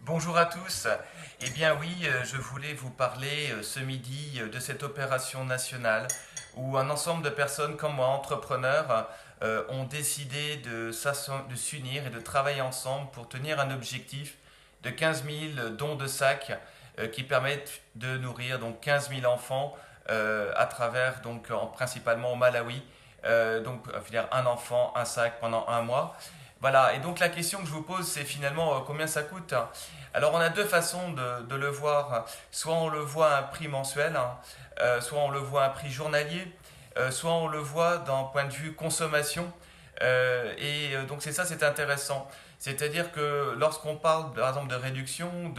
Bonjour à tous. Eh bien oui, je voulais vous parler ce midi de cette opération nationale où un ensemble de personnes comme moi, entrepreneurs, ont décidé de s'unir et de travailler ensemble pour tenir un objectif de 15 000 dons de sacs qui permettent de nourrir donc 15 000 enfants à travers principalement au Malawi. Dire un enfant, un sac pendant un mois. Voilà, et donc la question que je vous pose, c'est finalement combien ça coûte. Alors on a deux façons de le voir. Soit on le voit à un prix mensuel, soit on le voit à un prix journalier, soit on le voit d'un point de vue consommation. Donc c'est ça, c'est intéressant. C'est-à-dire que lorsqu'on parle par exemple de réduction,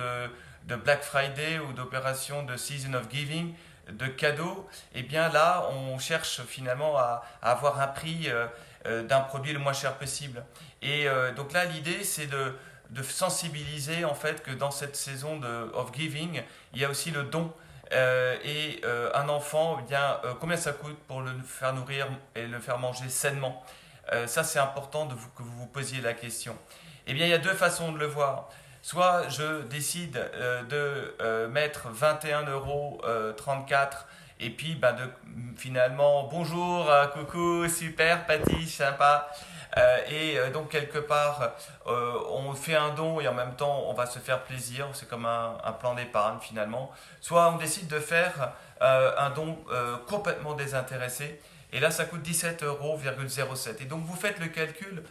de Black Friday ou d'opération de Season of Giving, de cadeaux, et bien là on cherche finalement à avoir un prix d'un produit le moins cher possible. Donc là l'idée c'est de sensibiliser en fait que dans cette saison of giving, il y a aussi le don. Un enfant, combien ça coûte pour le faire nourrir et le faire manger sainement. Ça c'est important que vous vous posiez la question. Eh bien il y a deux façons de le voir. Soit je décide de mettre 21,34 € et puis finalement bonjour, coucou, super, Patty, sympa. Donc quelque part on fait un don et en même temps on va se faire plaisir, c'est comme un plan d'épargne finalement. Soit on décide de faire un don complètement désintéressé et là ça coûte 17,07 €. Et donc vous faites le calcul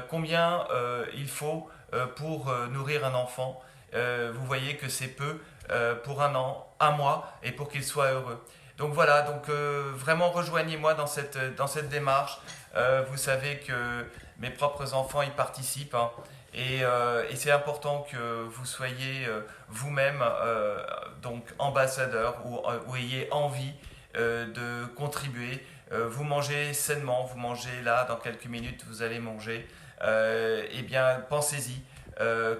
combien il faut pour nourrir un enfant. Vous voyez que c'est peu pour un an, un mois et pour qu'il soit heureux. Donc voilà, vraiment rejoignez-moi dans cette démarche. Vous savez que mes propres enfants y participent, hein, et c'est important que vous soyez vous-même ambassadeur ou ayez envie de contribuer. Vous mangez sainement, vous mangez là, dans quelques minutes vous allez manger. Pensez-y,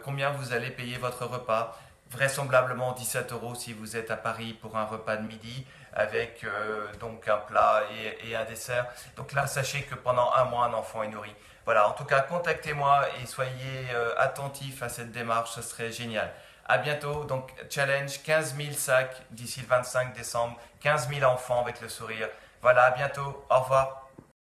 combien vous allez payer votre repas. Vraisemblablement 17 € si vous êtes à Paris pour un repas de midi avec un plat et un dessert. Donc là, sachez que pendant un mois, un enfant est nourri. Voilà, en tout cas, contactez-moi et soyez attentifs à cette démarche, ce serait génial. À bientôt, donc challenge 15 000 sacs d'ici le 25 décembre, 15 000 enfants avec le sourire. Voilà, à bientôt, au revoir.